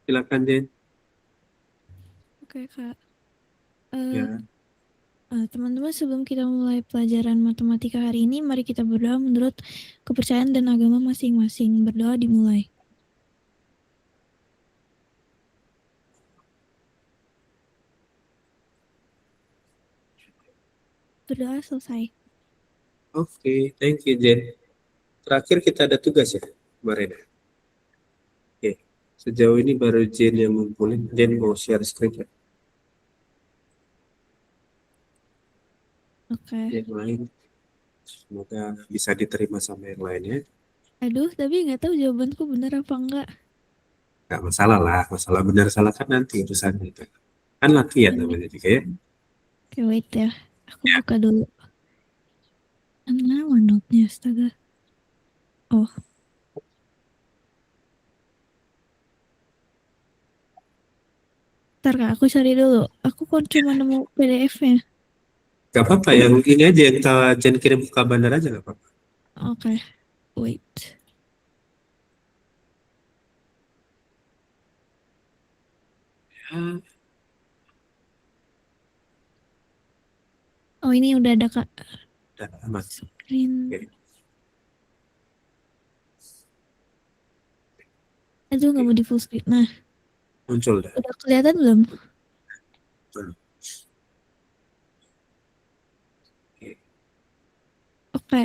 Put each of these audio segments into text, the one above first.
Silakan Jen. Oke, Kak. Ya, Teman-teman, sebelum kita mulai pelajaran matematika hari ini, mari kita berdoa menurut kepercayaan dan agama masing-masing. Berdoa dimulai. Berdoa selesai. oke, thank you Jen. Terakhir kita ada tugas ya kemarin. Oke, sejauh ini baru Jen yang ngumpulin. Jen mau share screen ya. Oke. Yang lain, semoga bisa diterima sama yang lainnya. Aduh, tapi nggak tahu jawabanku benar apa enggak. Gak masalah lah, masalah benar salah kan nanti urusan itu. Kan latihan Ini, namanya juga ya. oke, wait ya. Aku Ya, buka dulu. Mana OneNote-nya, astaga. Oh, ntar Kak, aku cari dulu. Aku kan cuma nemu PDF-nya. gak apa-apa yang ini aja yang kita Jen kirim ke bandar aja gak apa-apa. Oke, wait. Ya, Oh, ini udah ada, Kak. udah aman. Screen. Oke, Aduh, nggak oke. mau di full screen. Nah, Muncul dah. udah kelihatan belum? Oke. Oke,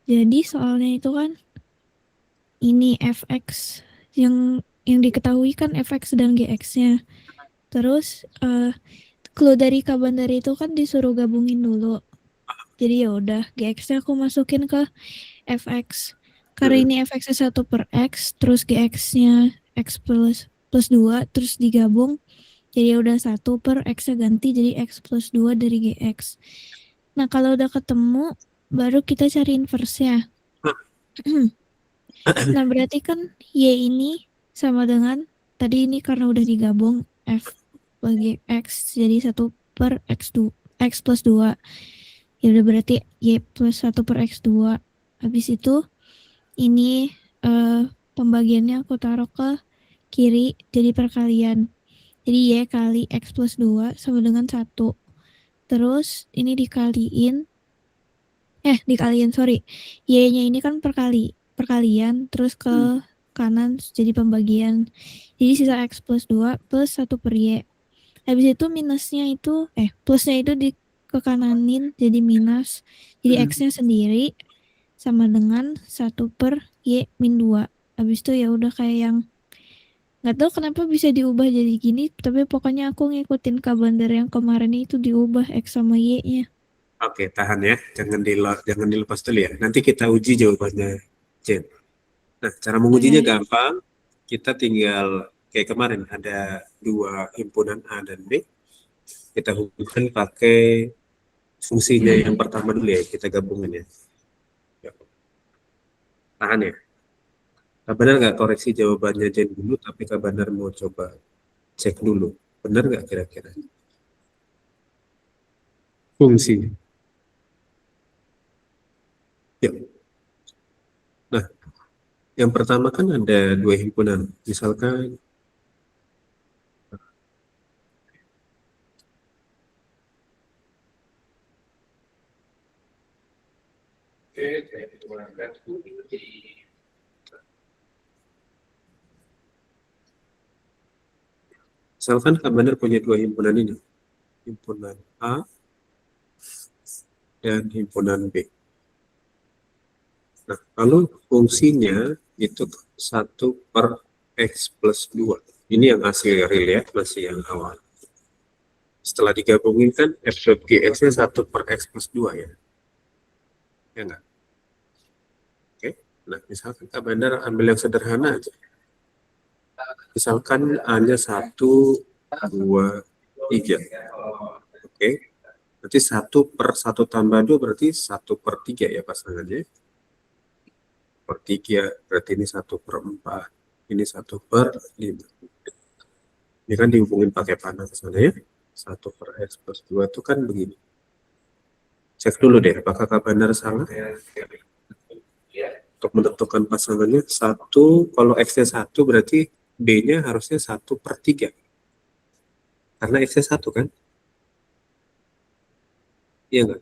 jadi soalnya itu kan ini fx yang diketahui kan fx dan gx-nya. Terus clue dari Kabandari itu kan disuruh gabungin dulu. Jadi ya udah gx-nya aku masukin ke fx. Karena Hmm, ini fx-nya 1 per x, terus gx-nya x plus 2, terus digabung. Jadi ya udah 1 per x-nya ganti jadi x plus 2 dari gx. Nah, kalau udah ketemu, baru kita cari inverse-nya. Nah, berarti kan Y ini sama dengan, tadi ini karena udah digabung, F bagi X, jadi 1 per X2, X plus 2. Ya udah berarti Y plus 1 per X2. Habis itu, ini pembagiannya aku taruh ke kiri, jadi perkalian. Jadi Y kali X plus 2 sama dengan 1. Terus, ini dikaliin, sorry. Y-nya ini kan perkalian, terus hmm, ke kanan jadi pembagian. Jadi sisa X plus 2 plus 1 per Y. Habis itu minusnya itu, plusnya itu ke kananin jadi minus. Jadi hmm. X-nya sendiri sama dengan 1 per Y min 2. Habis itu ya udah kayak yang, nggak tahu kenapa bisa diubah jadi gini, tapi pokoknya aku ngikutin kalender yang kemarin itu diubah X sama Y-nya. Oke, tahan ya. Jangan dilepas dulu ya. Nanti kita uji jawabannya, Jen. Nah, cara mengujinya Oke. gampang. Kita tinggal kayak kemarin ada dua himpunan A dan B. Kita hubungkan pakai fungsinya yang pertama dulu ya. Kita gabungin ya. Ya, tahan ya. Kak Bandar nggak koreksi jawabannya Jen dulu, tapi Kak Bandar mau coba cek dulu. Benar nggak kira-kira fungsinya? Ya. Nah, yang pertama kan ada dua himpunan. Misalkan, misalkan Kak Bandar punya dua himpunan ini. Himpunan A dan himpunan B. Nah, kalau fungsinya itu satu per X plus 2. Ini yang asli real ya, masih yang awal. Setelah digabungin kan F dot GX-nya satu per X plus 2 ya. Ya enggak? Oke. Nah, misalkan Kak Bandar ambil yang sederhana aja. Misalkan A-nya 1, 2, 3. Oke. Berarti satu per satu tambah 2 berarti satu per 3 ya pasangannya. Per 3 berarti ini satu per 4. Ini satu per 5. Ini kan dihubungin pakai panah ke sana ya. Satu per X plus 2 itu kan begini. Cek dulu deh, apakah Kak Bandar salah? Untuk menentukan pasangannya, satu, kalau X-nya 1 berarti B-nya harusnya 1/3. Karena X-nya 1 kan? Iya nggak?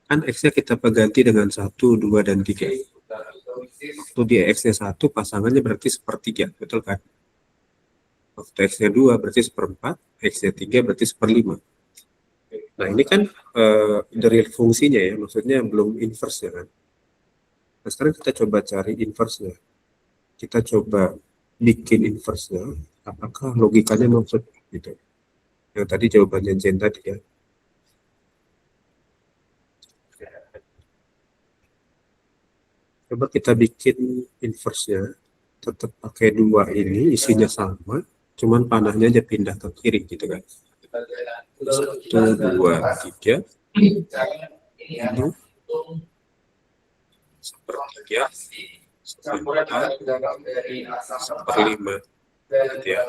Kan X-nya kita ganti dengan 1, 2, dan 3. Waktu dia X-nya 1, pasangannya berarti 1/3. Betul kan? Waktu X-nya 2 berarti 1/4. X-nya 3 berarti 1/5. Nah ini kan dari fungsinya ya, maksudnya belum inverse ya kan. Nah sekarang kita coba cari inverse-nya. Kita coba bikin inverse-nya, apakah logikanya maksud gitu. Yang tadi jawabannya Jen tadi ya. Coba kita bikin inverse-nya, tetap pakai 2 ini, isinya sama, cuman panahnya aja pindah ke kiri gitu kan. 1, 2, 3, ini 1/3, 1/5, gitu ya.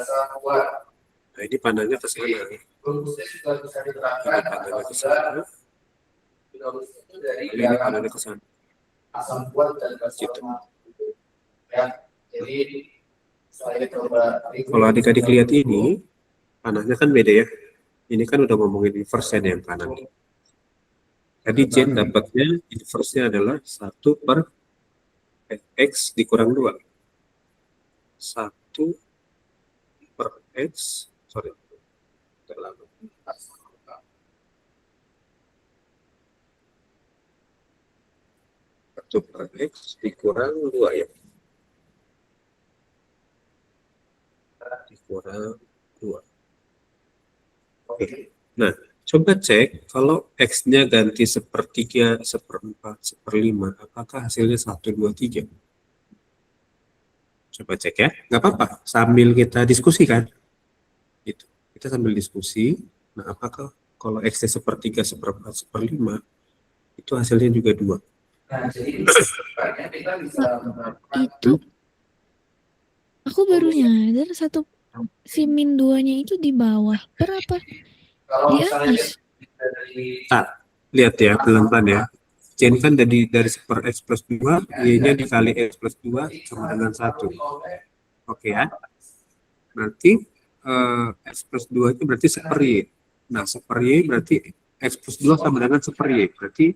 Nah ini panahnya ke sana. Ini panahnya ke sana. Ini panahnya ke sana. Gitu. Kalau adik-adik lihat ini, panahnya kan beda ya. Ini kan udah ngomongin inverse yang kanan. Tadi Jen dapatnya inverse-nya adalah 1/x dikurang 2. 1/x, sorry, terlalu. 1/x dikurang 2 ya. Dikurang 2. Oke. Nah, coba cek kalau X-nya ganti 1/3, 1/4, 1/5, apakah hasilnya 1, 2, 3? Coba cek ya, nggak apa-apa, sambil kita diskusi kan? Gitu. Kita sambil diskusi, nah apakah kalau X-nya 1/3, 1/4, 1/5, itu hasilnya juga 2. Nah, jadi kita bisa Itu aku baru nyadar si min 2-nya itu di bawah. Berapa? Di atas. Lihat ya, pelan-pelan ya. Jen kan dari 1/x+2, Y-nya dikali x+2 sama dengan 1. Oke ya. Berarti x+2 itu berarti 1/y. Nah, 1/y berarti x+2 sama dengan 1/y. Berarti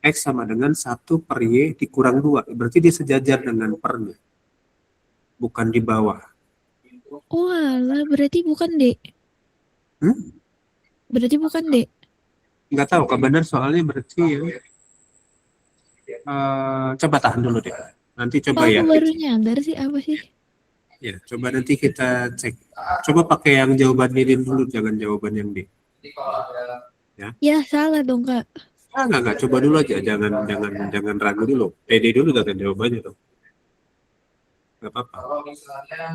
X sama dengan 1/y dikurang 2. Berarti dia sejajar dengan pernya. Bukan di bawah. Oh alah, berarti bukan D. Berarti bukan D. Nggak tahu, benar soalnya berarti ya. Coba tahan dulu deh. Nanti coba ya. Aku baru nyadar sih apa sih? Ya, coba nanti kita cek. Coba pakai yang jawaban ini dulu, jangan jawaban yang D. Ya salah dong Kak. Enggak, coba dulu aja, jangan ragu dulu. Pede dulu dengan jawabannya dong. Nggak apa-apa.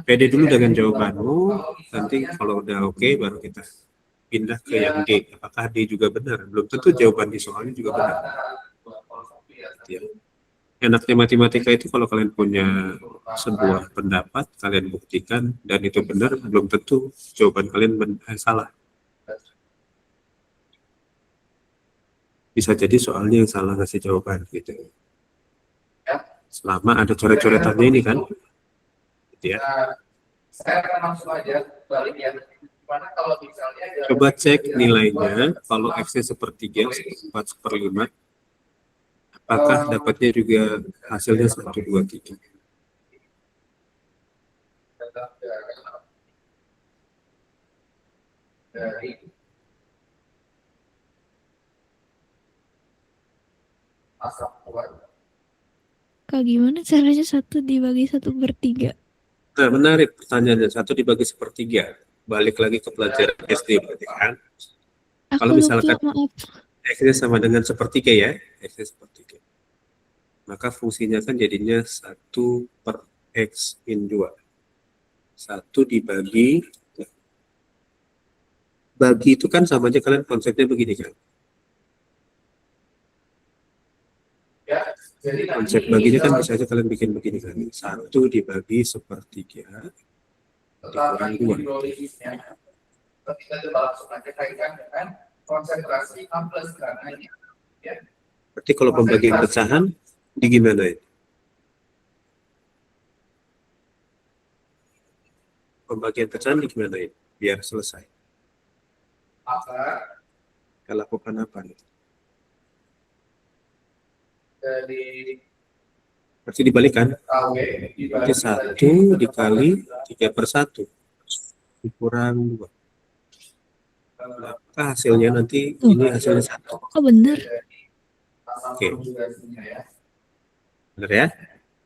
Pede dulu dengan jawabanmu, nanti kalau udah oke, baru kita pindah ke yang D. Apakah D juga benar? Belum tentu jawaban di soalnya juga benar. Ya. Enaknya matematika itu kalau kalian punya sebuah pendapat, kalian buktikan, dan itu benar, belum tentu jawaban kalian salah. Bisa jadi soalnya yang salah ngasih jawaban gitu. Selama ada coret-coretannya ini kan. Gitu ya. Saya akan langsung aja balik ya. Gimana kalau misalnya coba cek nilainya kalau X-nya 1/3, 1/4, 1/5. Apakah dapatnya juga hasilnya 1, 2, 3? dari asam kuat. Nah, gimana caranya 1 dibagi 1/3? Nah, menarik pertanyaannya. 1 dibagi 1/3. Balik lagi ke pelajaran SD berarti kan. Kalau misalkan X-nya sama dengan 1/3 ya, X-nya 1/3. Maka fungsinya kan jadinya 1/x min 2. 1 dibagi, bagi itu kan sama aja kalian konsepnya begini kan. Ya, jadi konsep baginya kan bisa aja kalian bikin begini kan. 1 dibagi 1/3 dikurang 2. Kita coba langsung aja kaitkan dengan konsentrasi A plus karena ini. Ya. Berarti kalau pembagian pecahan di gimana ini? pembagian pecahan gimana ya? Biar selesai. Maka Kita lakukan apa nih? dari Berarti dibalikan. KW Berarti 1 dikali 3/1 dikurang 2. Maka hasilnya nanti ini hasilnya 1. Kok bener? Oke. Benar ya?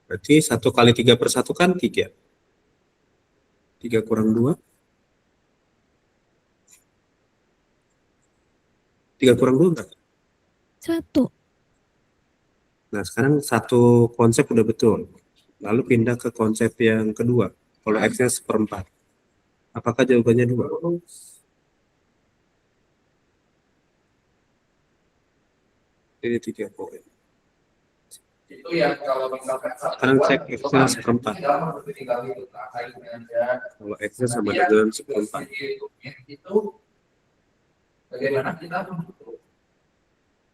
Berarti 1 kali 3/1 kan 3. 3 kurang 2. 3 kurang 2 enggak? 1. Nah, sekarang satu konsep udah betul. Lalu pindah ke konsep yang kedua. Kalau X-nya 1/4. Apakah jawabannya 2? Ini 3 poin. Itu yang kalau misalkan Sekarang cek X-nya 1/4. Kalau X-nya sama dengan 1/4. Itu bagaimana kita mengukur?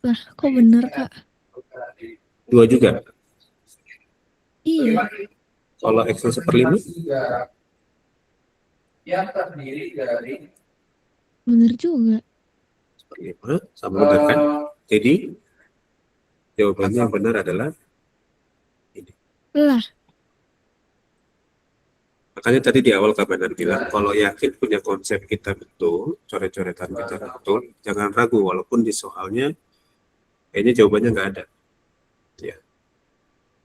Lah, kok bener, Kak? 2 juga. Iya. Kalau X-nya 1/5. Yang terdiri dari Bener juga. 1/5 sama benar kan? Jadi jawabannya yang benar adalah ini. Lah, Makanya tadi di awal Kak Bandar bilang, kalau yakin punya konsep kita betul, coret-coretan kita betul, jangan ragu walaupun di soalnya kayaknya jawabannya nggak ada. Ya.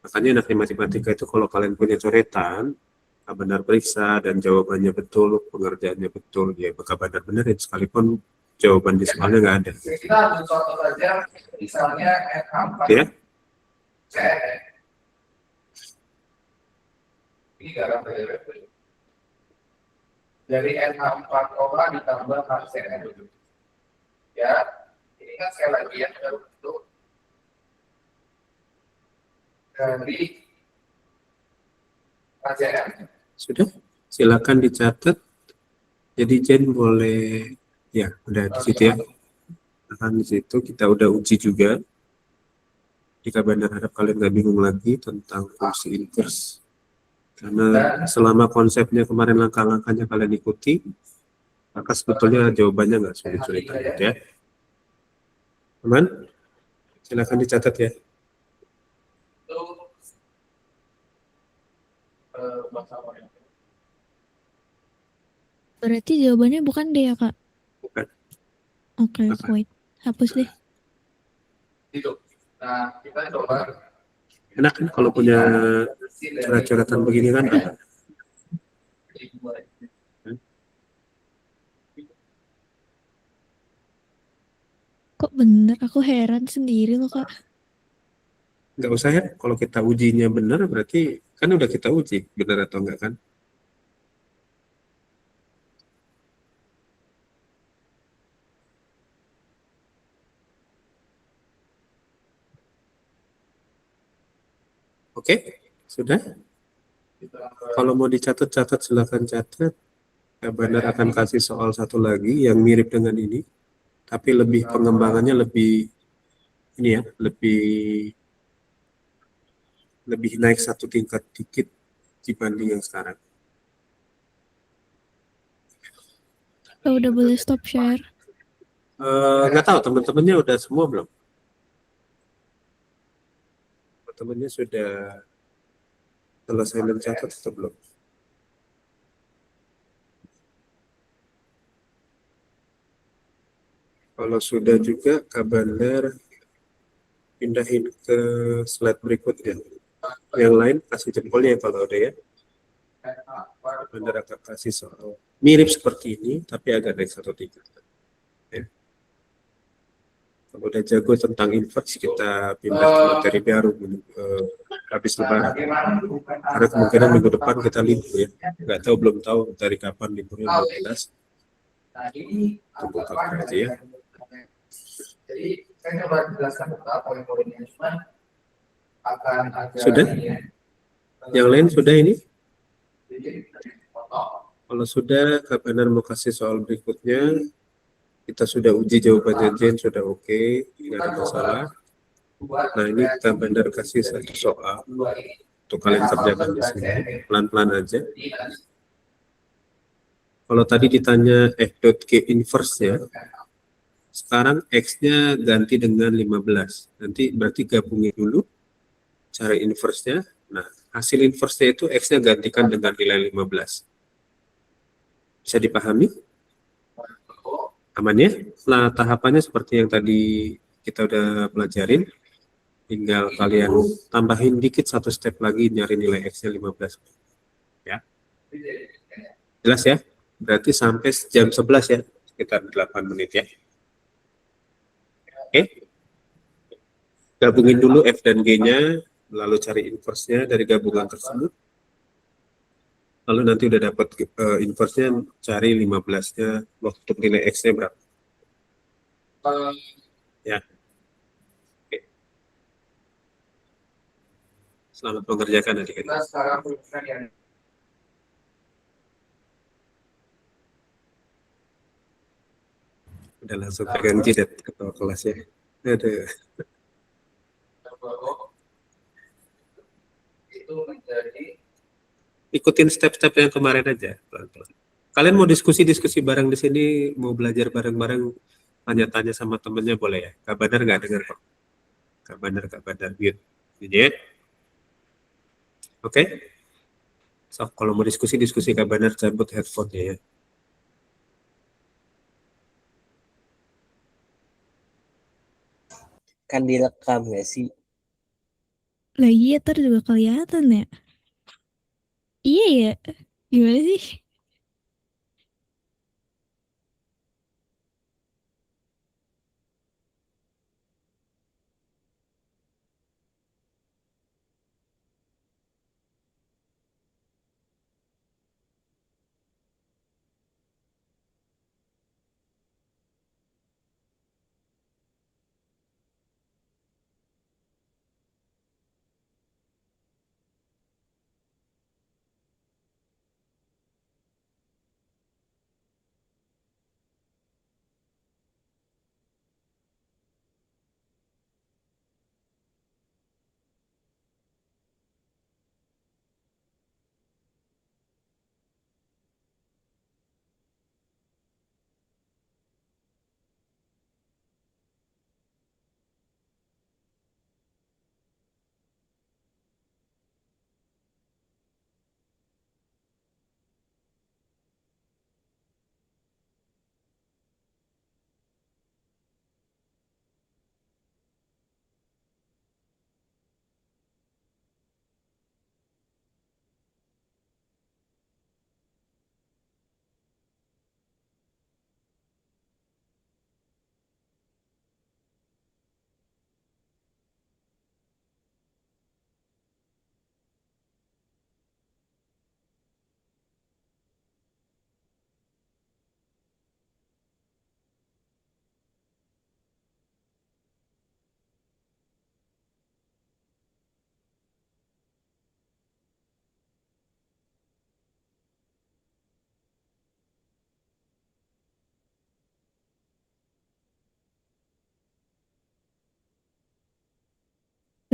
Makanya nanti matematika itu kalau kalian punya coretan, Kak Bandar periksa dan jawabannya betul, pengerjaannya betul, ya Kak Bandar benerin sekalipun jawaban di soalnya nggak ada. kita ambil contoh saja, misalnya N4 Ya, ini garam dari N4 ditambah HCN. Ya, ini kan sekali lagi yang terbentuk dari HCN. sudah. Silakan dicatat. Jadi Jen boleh, ya udah di situ ya. Nah, di situ kita udah uji juga. Jika Bandar harap kalian nggak bingung lagi tentang fungsi inverse. Karena selama konsepnya kemarin langkah-langkahnya kalian ikuti, maka sebetulnya jawabannya nggak sulit-sulit amat ya. Teman, silakan dicatat ya. Itu bahasa berarti jawabannya bukan D ya, Kak? Bukan. Oke, Apa? wait. Hapus deh. itu. Nah, kita coba Enak kan kalau punya coret-coretan begini kan? Kok bener? Aku heran sendiri loh, Kak. Nggak usah ya, kalau kita ujinya benar berarti kan udah kita uji benar atau enggak kan? Oke, sudah. Kalau mau dicatat-catat silakan catat. Ya, Bandar akan kasih soal satu lagi yang mirip dengan ini, tapi lebih pengembangannya lebih ini ya, lebih naik satu tingkat dikit dibanding yang sekarang. Udah boleh stop share. Nggak tahu teman-temannya udah semua belum? Teman-temannya sudah selesai mencatat atau belum? Kalau sudah juga, Kak Bandar pindahin ke slide berikutnya. Yang lain kasih jempolnya ya kalau udah ya. Bandar akan kasih soal mirip seperti ini, tapi agak naik 1/3. Ya. Kalau udah jago tentang inverse, kita pindah ke materi baru habis lebaran. Karena kemungkinan minggu depan kita libur ya. Nggak tahu, belum tahu dari kapan liburnya, belum jelas. Nah, ini Tunggu kapan aja ya. Jadi saya coba jelaskan beberapa poin-poinnya, cuma akan ada Sudah? Yang lain sudah ini? Jadi, foto. Kalau sudah, Kak Bandar mau kasih soal berikutnya. Kita sudah uji jawabannya Jen, sudah oke, tidak ada masalah. Nah ini Kak Bandar kasih satu soal untuk kalian kerjakan di sini, pelan-pelan aja. Kalau tadi ditanya F dot G inverse-nya, sekarang X-nya ganti dengan 15. Nanti berarti gabungin dulu cari inverse-nya. Nah, hasil inverse-nya itu X-nya gantikan dengan nilai 15. Bisa dipahami? Aman ya? Nah, tahapannya seperti yang tadi kita udah pelajarin. Tinggal kalian tambahin dikit satu step lagi nyari nilai X-nya 15. Ya. Jelas ya? Berarti sampai jam 11 ya, sekitar 8 menit ya. Oke. Gabungin dulu F dan G-nya, lalu cari inverse-nya dari gabungan tersebut. Lalu nanti udah dapat inverse-nya, cari 15-nya, untuk nilai X-nya berapa. Ya. Oke. Selamat mengerjakan adik-adik. Kita sekarang rumuskan yang Udah langsung ganti deh ketua kelasnya. Ada. itu menjadi Ikutin step-step yang kemarin aja, pelan-pelan. Kalian mau diskusi-diskusi bareng di sini, mau belajar bareng-bareng, tanya-tanya sama temennya boleh ya. Kak Badar nggak dengar kok. Kak Badar, mute. Jadi, oke? So, kalau mau diskusi Kak Badar cabut headphone-nya ya. Kan direkam gak sih? Lagi ya ntar juga kelihatan ya. Iya ya. Gimana sih?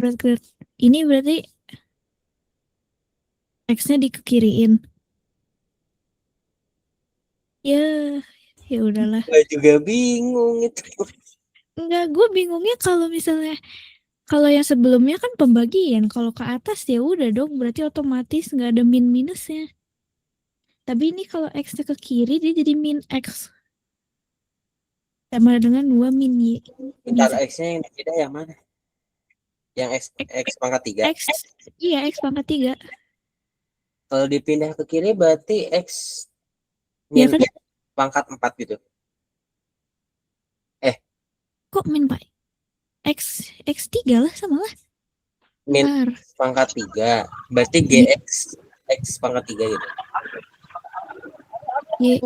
Gerak-gerak. Ini berarti X-nya dikekiriin. Ya, ya udahlah. Gue juga bingung itu. Enggak, gue bingungnya kalau misalnya kalau yang sebelumnya kan pembagian, kalau ke atas ya udah dong, berarti otomatis nggak ada min minusnya. Tapi ini kalau X-nya ke kiri dia jadi min X sama dengan 2 min Y. Bentar, Bisa. X-nya yang dipindah yang mana? Yang X pangkat 3. X, iya X pangkat 3. Kalau dipindah ke kiri berarti X Ya min kan? pangkat 4 gitu. Kok min Pak? X3 lah sama lah. Min Bentar. pangkat 3. Berarti GX X pangkat 3 gitu. Y.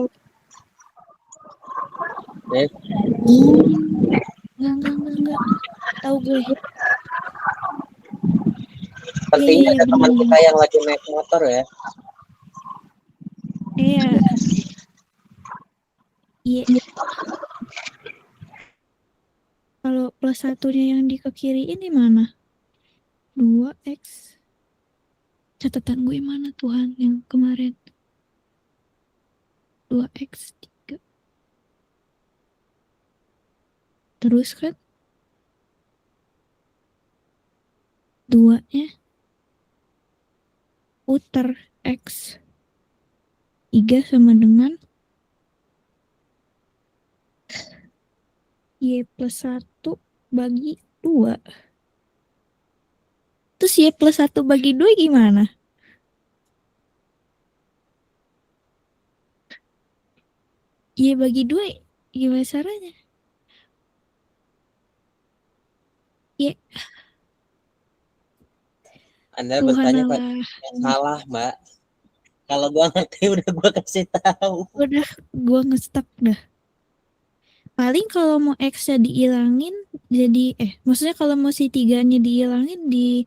Eh, Enggak. Tahu gue. Sepertinya Iya, ada teman bener. kita yang lagi naik motor ya. Iya. Iya. Kalau plus satunya yang di ke kiri ini mana? 2X. Catatan gue mana Tuhan yang kemarin? 2x3. Terus kan 2-nya putar x 3 sama dengan y plus 1 bagi 2. Terus y plus 1 bagi 2 gimana? Y bagi 2 gimana caranya? Y Anda Tuhan bertanya Allah. yang salah, Mbak. Kalau gua ngerti udah gua kasih tahu. Udah gua nge-stuck dah. Paling kalau mau x-nya dihilangin jadi maksudnya kalau mau si 3-nya dihilangin di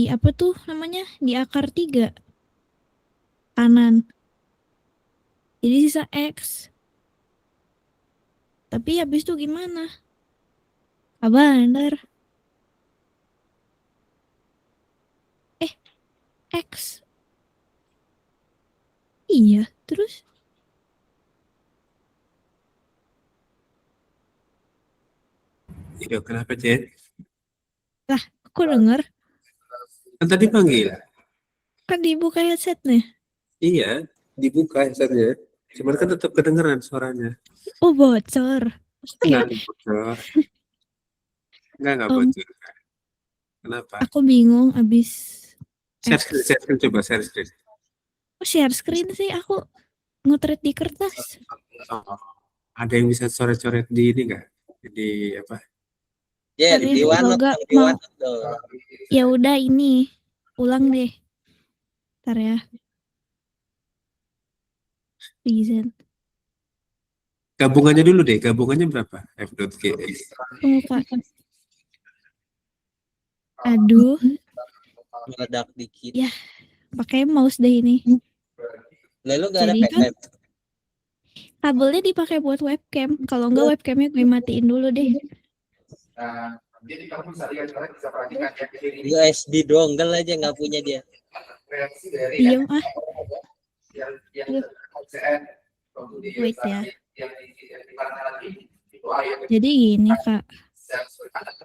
apa tuh namanya? Di akar 3 kanan. Jadi sisa x. Tapi habis itu gimana? Bener. X. Iya, terus Iya, kenapa, Jen? aku denger Kan tadi panggil. kan dibuka headsetnya. Iya, dibuka headsetnya. Cuman kan tetap kedengeran suaranya. Oh, bocor. Enggak bocor. Enggak Om, bocor. Kenapa? aku bingung abis Share X. screen, coba share screen. Oh, share screen sih aku ngotret di kertas. Oh, ada yang bisa coret-coret di ini nggak? Di apa? Ya, Tapi di OneNote, semoga di mau OneNote tuh. ya udah ini ulang deh. Ntar ya. Reason. Gabungannya dulu deh. Gabungannya berapa? F.gx. Tunggu Kak. Aduh, Meledak dikit. Ya. pakai mouse deh ini. Lalu gak ada Jadi kan webcam. kabelnya dipakai buat webcam. Kalau enggak webcamnya gue matiin dulu deh. Nah, jadi kamu bisa lihat, kalian bisa perhatikan yang kiri ini USB dongle aja nggak punya dia. reaksi dari Diem yang Yep. OCN, kemudian Wait ya. yang di mana lagi itu air Jadi gini Kak.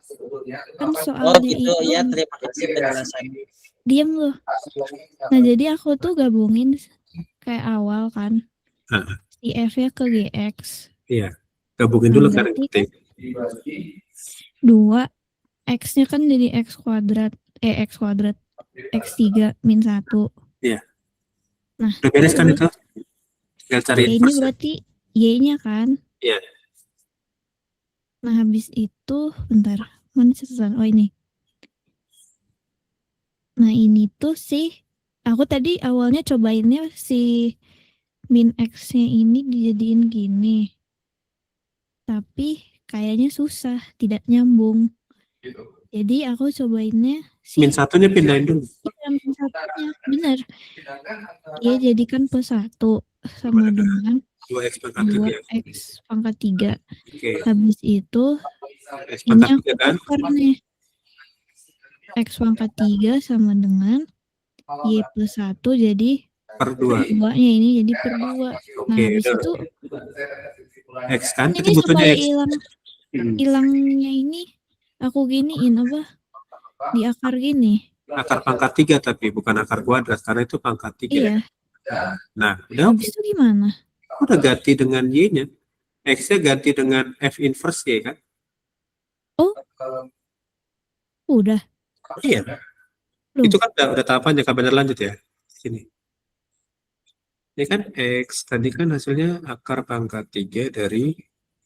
sebetulnya Kan Oh soalnya gitu itu ya, terima kasih penjelasannya. diem loh. Nah jadi aku tuh gabungin kayak awal kan. Heeh. Si F-nya ke GX. Iya. Gabungin Nah, dulu kan. berarti kan 2 X-nya kan jadi X kuadrat. X kuadrat. X3 min 1. Iya. Nah, Udah beres kan terus itu? Tinggal cari ini inverse. berarti Y-nya kan. Iya. Nah habis itu bentar. Mana catatan? Oh ini. Nah ini tuh sih. Aku tadi awalnya cobainnya si min X-nya ini dijadiin gini. Tapi kayaknya susah. Tidak nyambung. Jadi aku cobainnya si Min satunya pindahin dulu. min satunya. Bener. Ya jadikan plus 1 sama dengan 2x pangkat 3. 2x pangkat 3. Oke. Habis itu X ini pangkat aku 3 kan? tukar nih. X pangkat 3 sama dengan Y plus 1 jadi Per 2. 2-nya ini jadi per 2. Nah Oke, habis udah. itu X kan? Itu ini butuhnya supaya X. hilangnya ini aku giniin apa di akar gini. Akar pangkat 3 tapi bukan akar kuadrat karena itu pangkat 3. Iya. Nah, udah Habis itu gimana? udah ganti dengan Y-nya. X-nya ganti dengan F inverse Y kan? Udah. Iya. Belum. Itu kan udah tahapannya. Kapan lanjut ya? Sini. Ini kan X tadi kan hasilnya akar pangkat 3 dari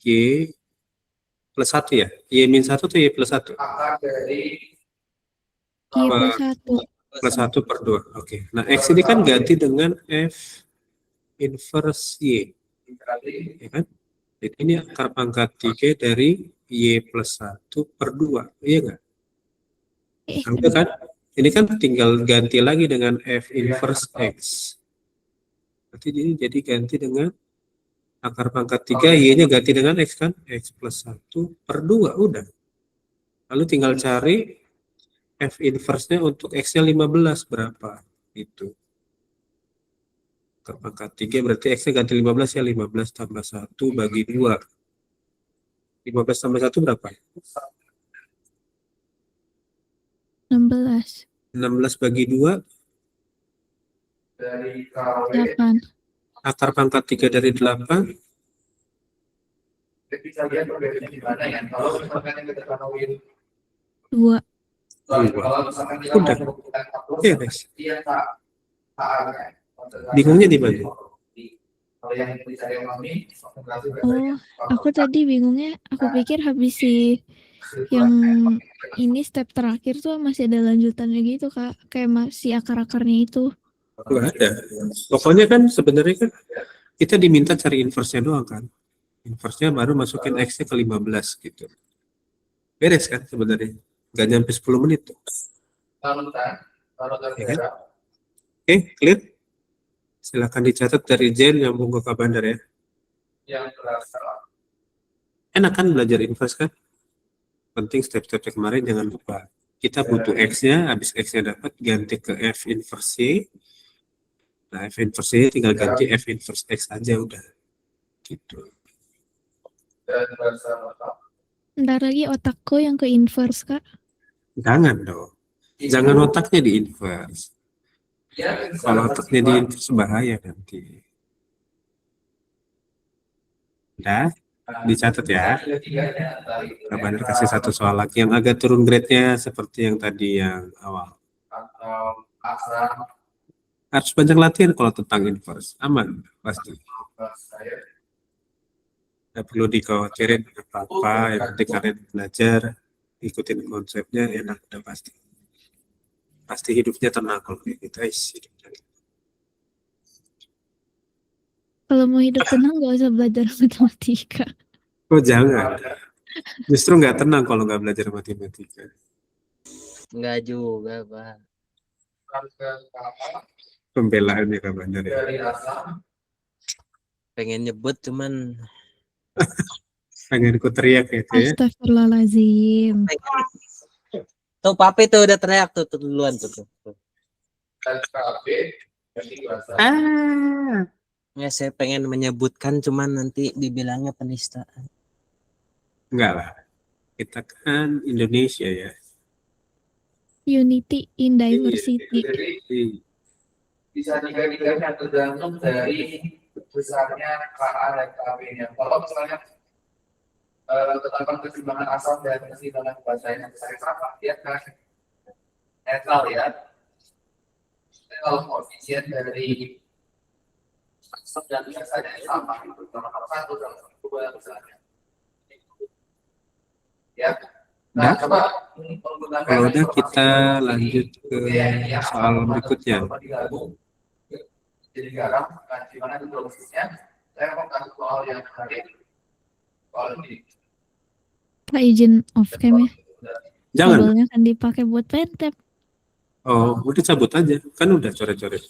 Y plus 1 ya? Y min 1 atau Y plus 1? akar dari Y plus 1. Plus 1 per 2. Oke. Nah, X ini kan ganti dengan F inverse Y. Ya kan? Jadi ini akar pangkat 3 dari Y plus 1 per 2. Iya nggak? Nah, kan? Ini kan tinggal ganti lagi dengan F inverse X. Berarti ini jadi ganti dengan akar pangkat 3, Y-nya ganti dengan X kan? X plus 1 per 2. Udah. Lalu tinggal cari F inverse-nya untuk X-nya 15 berapa? Itu. Akar pangkat 3 berarti X-nya ganti 15 ya. 15 tambah 1 bagi 2. 15 tambah 1 berapa? 16. 16 bagi 2. Dari KW 8. Akar pangkat 3 dari 8. kita bisa lihat perbedaannya di mana ya. Kalau misalkan yang kita ketahui 2. kalau misalkan kita Udah. mau menggunakan hapus, Oke, guys. dia tak kan. Bingungnya di mana? Kalau yang dicari Mami, konsentrasi Oh, aku tadi bingungnya, aku pikir habis si yang ini step terakhir tuh masih ada lanjutannya gitu, Kak. Kayak masih akar-akarnya itu. Nggak ada. Pokoknya kan sebenarnya kan kita diminta cari inverse-nya doang kan. Inverse-nya baru masukin X-nya ke 15 gitu. Beres kan sebenarnya. Nggak nyampe 10 menit tuh. kalau Ya kan? Oke, clear? Silakan dicatat dari Jen yang ke Kak Bandar ya. yang berasa Enak kan belajar inverse kan? Penting step-step kemarin jangan lupa. Kita butuh X-nya, habis X-nya dapat ganti ke F inverse Y. Nah, F inverse Y tinggal ganti F inverse X aja udah. Gitu. dan berasa Ntar lagi otakku yang ke inverse, Kak. Jangan dong. Jangan otaknya di inverse. Kalau otaknya di inverse bahaya nanti. Udah, dicatat ya. Kak Bandar kasih satu soal lagi yang agak turun grade-nya seperti yang tadi yang awal. atau asal Harus banyak latihan kalau tentang inverse. Aman, pasti. saya Nggak perlu dikhawatirin apa-apa, yang penting kalian belajar, ikutin konsepnya, enak udah pasti. Pasti hidupnya tenang kalau kayak gitu, hidupnya. Kalau mau hidup tenang gak usah belajar matematika. Oh jangan, justru nggak tenang kalau nggak belajar matematika. Enggak juga, Pak. Pembelaannya Kak Bandar ya. dari asal Pengen nyebut cuman Pengen ku teriak gitu ya. Astagfirullahaladzim. tuh papi tuh udah teriak tuh duluan tuh. dan KB jadi berasa Ya saya pengen menyebutkan cuman nanti dibilangnya penistaan. Enggak lah, kita kan Indonesia ya. Unity in diversity. jadi bisa dikalikan tergantung dari besarnya KA dan KB-nya. Kalau misalnya ketetapan keseimbangan asal dan keseimbangan bahasanya besar sama, dia kan netral ya. Kalau koefisien dari asal dan biasanya sama, itu sama satu sama dua misalnya. Ya. Nah, coba menggunakan Kalau udah kita lanjut ke soal berikutnya. jadi garam, nah, di mana itu prosesnya? Saya mau kasih soal yang menarik. Soal ini. Kak izin off cam ya. Jangan. Kabelnya kan dipakai buat pentap. Oh, udah cabut aja. Kan udah coret-coret.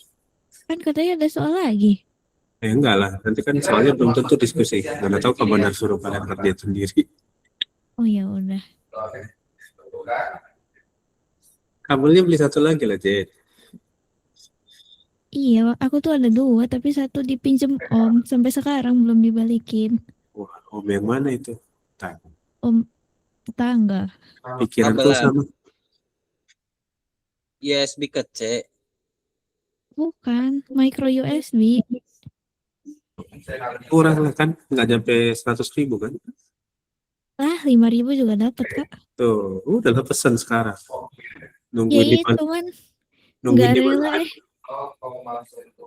Kan katanya ada soal lagi. Enggak lah, nanti kan soalnya belum tentu diskusi. Mana tahu Kak Bandar suruh kalian kerja sendiri. Oh ya udah. Oke. Bukan. Kabelnya beli satu lagi lah, Jen. Iya, aku tuh ada 2 tapi satu dipinjem Om sampai sekarang belum dibalikin. Wah, om yang mana itu? Tak, Om tetangga. pikiran tuh Kabelan. sama. USB ke C. Bukan, micro USB. Kurang lah kan, nggak nyampe 100.000 kan? Lah, 5.000 juga dapat, Kak. Tuh, udah lah pesan sekarang. Ya Nungguin di itu kan nungguin nggak di rela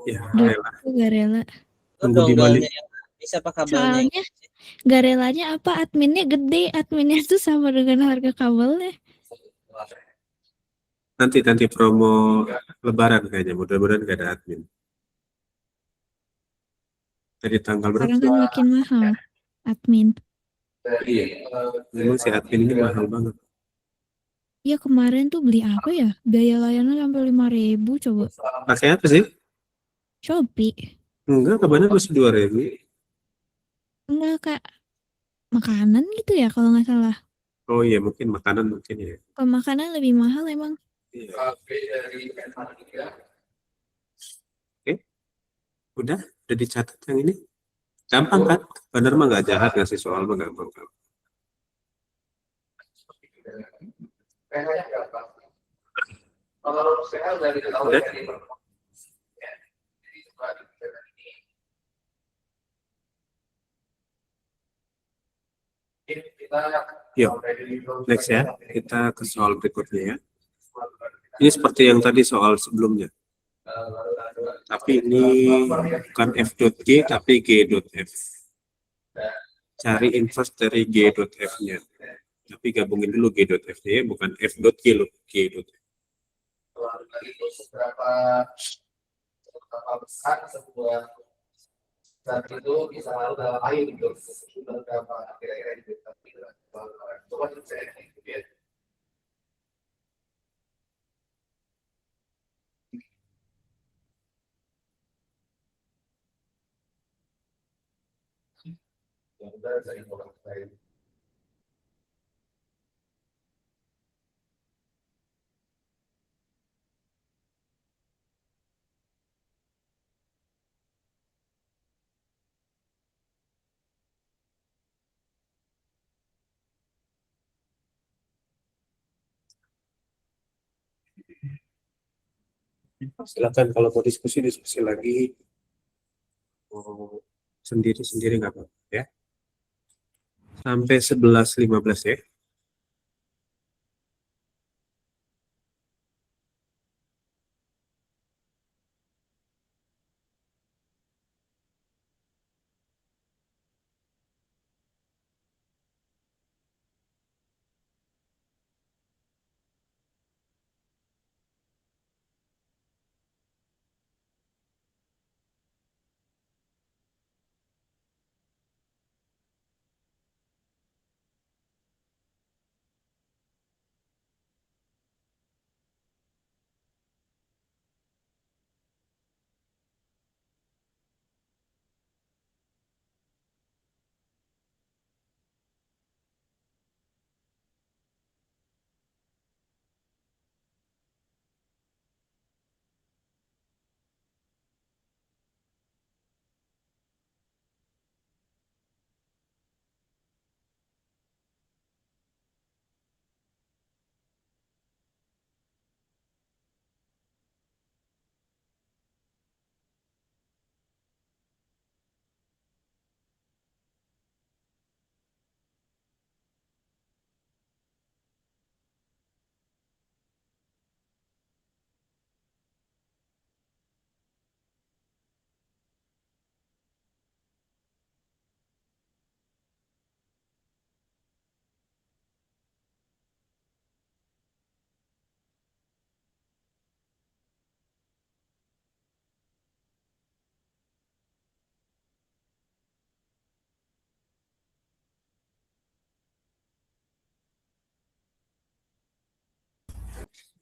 Ya, Duh, rela. aku nggak rela. Tunggu di balik. Donggolnya yang bisa apa kabelnya? Soalnya nggak relanya apa adminnya gede, adminnya tuh sama dengan harga kabelnya. Nanti promo Lebaran kayaknya, mudah-mudahan gak ada admin. Dari tanggal berapa? Sekarang kan makin mahal admin. Memang si admin ini mahal banget. Ya kemarin tuh beli apa ya? Biaya layanan sampai 5.000 coba. Pakai apa sih? Shopee. Enggak, kabarnya masih 2.000. Enggak, Kak. Makanan gitu ya kalau nggak salah. Oh iya, mungkin makanan mungkin ya. Kalau makanan lebih mahal emang. Iya. KB dari N3. Oke. Udah dicatat yang ini? Gampang kan? Bener mah nggak jahat ngasih soal mah gampang. PH-nya gampang. Kalau PH udah diketahui Udah. dari ya. Jadi setelah ini kita Yuk, next ya. Kita ke soal berikutnya ya. Ini seperti yang tadi soal sebelumnya. Tapi ini bukan F.G tapi G.F. Cari inverse dari G.F-nya. Tapi gabungin dulu G.F-nya ya, bukan F.G loh, G.F. seberapa besar sebuah zat itu bisa larut dalam air gitu. Berapa kira-kira itu. Coba saya lihat. Yang benar saya informasi. Silakan kalau mau diskusi lagi. Sendiri-sendiri nggak apa-apa ya. Sampai 11.15 ya.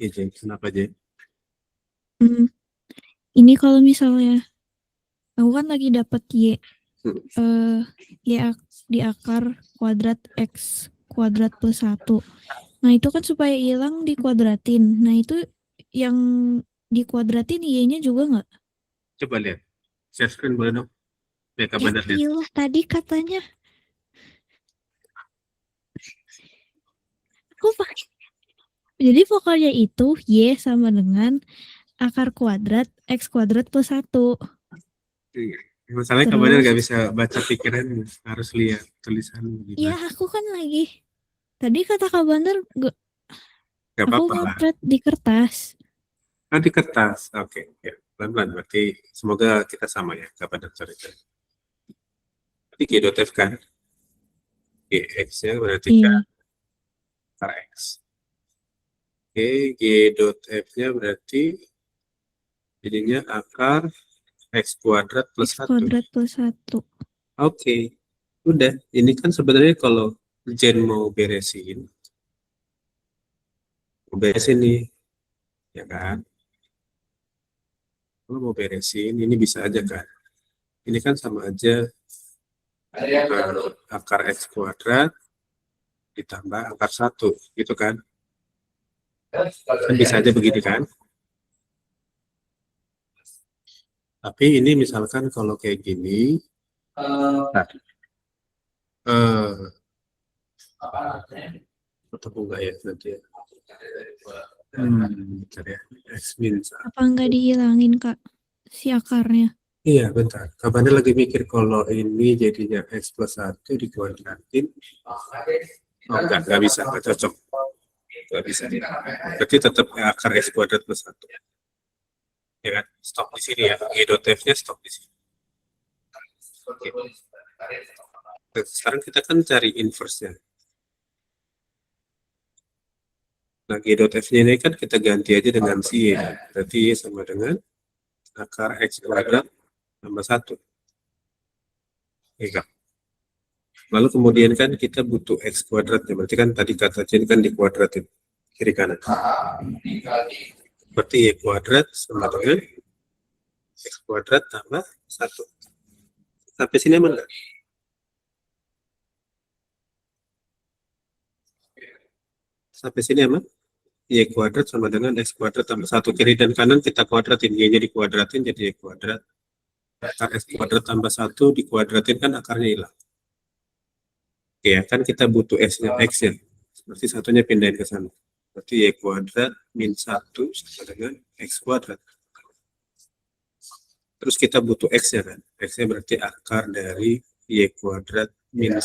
Iya, Jeng. Kenapa, Jeng? Ini kalau misalnya aku kan lagi dapat y di akar kuadrat x kuadrat plus 1. Nah itu kan supaya hilang dikuadratin. Nah itu yang dikuadratin y-nya juga nggak? Coba lihat. Share screen boleh dong? Ya, Ya benar lihat. iyalah tadi katanya. Aku pakai. Jadi pokoknya itu y sama dengan akar kuadrat x kuadrat plus 1. Iya. Masalahnya kabarnya Terus nggak bisa baca pikiran, harus lihat tulisan ya gimana. aku kan lagi. Tadi kata Kak Bandar Nggak aku apa-apa lah. ngapret di kertas. Ah, di kertas. Oke, ya. Pelan-pelan. Berarti semoga kita sama ya. Nggak pada cerita. Berarti G.F kan? Gx-nya berarti kan Iya. akar x. Oke, G.F-nya berarti jadinya akar x kuadrat plus X 1. kuadrat plus 1. Oke, udah. Ini kan sebenarnya kalau Jen mau beresin nih, ya kan? Kalau mau beresin, ini bisa aja kan? Ini kan sama aja akar x kuadrat ditambah akar 1, gitu kan? Kan bisa aja begini kan? Tapi ini misalkan kalau kayak gini, ketemu nggak ya nanti ya? Bentar ya. X min 1. Apa nggak dihilangin Kak si akarnya? Iya, bentar. Kabarnya lagi mikir kalau ini jadinya X plus 1 dikuadratin. Oh, nggak bisa, nggak cocok. Nggak bisa. Berarti tetap akar X kuadrat plus 1. Ya kan? Stop di sini ya. G dot F-nya stop di sini. Oke. Sekarang kita kan cari inverse-nya. Nah, G dot F-nya ini kan kita ganti aja dengan si Y. Berarti Y sama dengan akar X kuadrat tambah 1. Iya. Lalu kemudian kan kita butuh X kuadratnya. Berarti kan tadi kata ini kan dikuadratin. Kiri kanan. Berarti Y kuadrat sama dengan X kuadrat tambah 1. Sampai sini aman nggak? Sampai sini aman? Y kuadrat sama dengan X kuadrat tambah 1. Kiri dan kanan kita kuadratin. Y-nya dikuadratin jadi Y kuadrat. Akar X kuadrat tambah 1 dikuadratin kan akarnya hilang. Oke, kan kita butuh X-nya. Berarti satunya pindahin ke sana. Berarti Y kuadrat min 1 sama dengan X kuadrat. Terus kita butuh X-nya kan. X-nya berarti akar dari Y kuadrat min 1.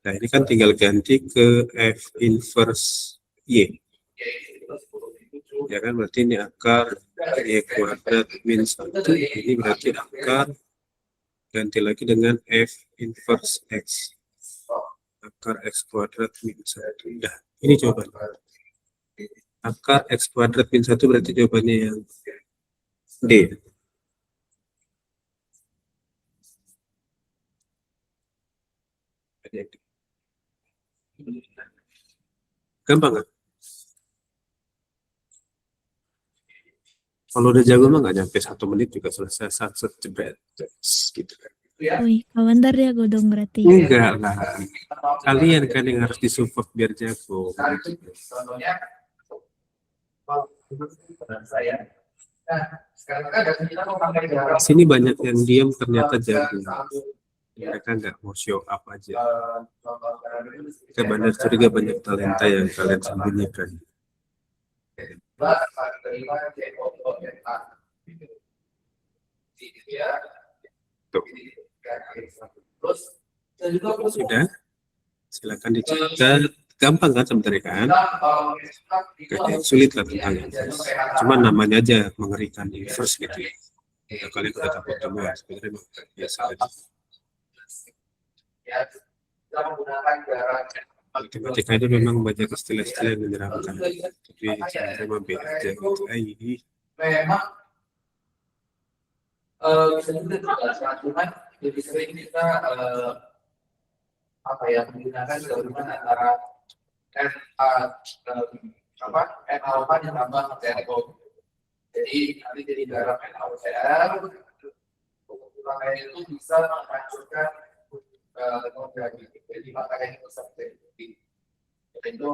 Nah, ini kan tinggal ganti ke F inverse Y. Ya kan, berarti ini akar Y kuadrat min 1. Ini berarti akar, ganti lagi dengan F inverse X. Akar X kuadrat min 1. Nah, ini jawabannya. Akar X kuadrat min 1 berarti jawabannya yang D. Gampang kan? Kalau udah jago mah nggak nyampe 1 menit juga selesai satu jebret gitu kan. Wih, bentar ya gue dong berarti. Enggak lah. Kalian kan yang harus disupport biar jago. Di sini banyak yang diam ternyata jago. Mereka nggak mau show up aja. Kita benar curiga banyak talenta yang kalian sembunyikan. Tuh. Sudah? Silakan dicatat. Gampang kan sebenarnya kan? Gak sulit lah tentang inverse. Cuma namanya aja mengerikan inverse gitu ya. Ya kalian udah takut sama ya, sebenarnya biasa aja. Matematika itu memang banyak istilah-istilah yang menyeramkan. Tapi saya mampir aja gitu. Memang bisa juga dijelaskan, cuman lebih sering kita menggunakan gabungan antara N alpha yang tambah NO. Jadi nanti jadi garam NaOCl. Makanya itu bisa menghancurkan organik. Jadi makanya itu seperti itu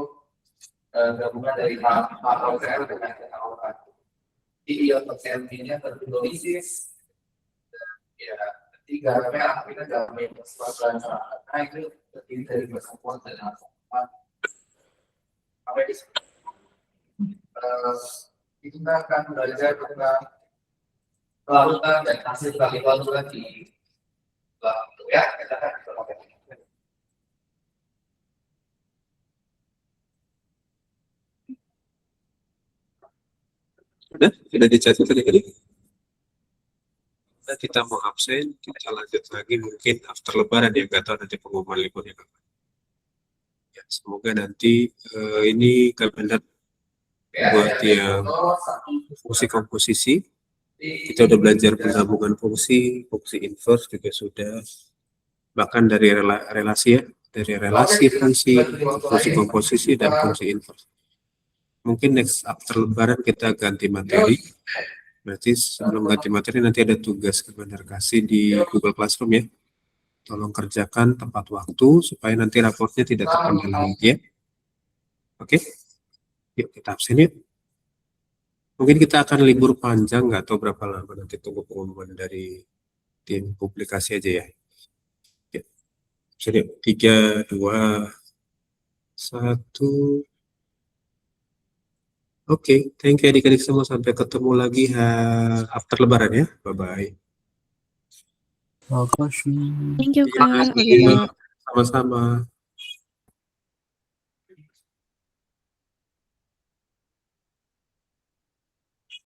gabungan dari NaOCl dengan alpha. Jadi ion oksigennya terhidrolisis. Ya, tiga garamnya kita garamnya bersepadan nah itu terdiri dari bersakuan dan alpha. Apa itu? Kita akan belajar tentang larutan dan hasil dari larutan di ya kita akan sudah dicatat tadi. Nah, kita mau absen, kita lanjut lagi mungkin after lebaran ya, nggak tahu nanti pengumuman liburnya kapan. Ya, semoga nanti ini kalian buat yang fungsi komposisi, kita udah belajar penggabungan fungsi inverse juga sudah, bahkan dari relasi ya, dari relasi fungsi komposisi dan fungsi inverse. Mungkin next after lebaran kita ganti materi. Berarti sebelum ganti materi nanti ada tugas ke Bandar Kasih di Google Classroom ya. Tolong kerjakan tepat waktu supaya nanti raportnya tidak terkendala lagi ya. Oke? Yuk kita absen yuk. Mungkin kita akan libur panjang, nggak tahu berapa lama, nanti tunggu pengumuman dari tim publikasi aja ya. Ya. Jadi 3, 2, 1. Oke, thank you adik-adik semua. Sampai ketemu lagi after lebaran ya. Bye-bye. Makasih. Thank you Terima Kak. kasih. Oke, Kak. Sama-sama.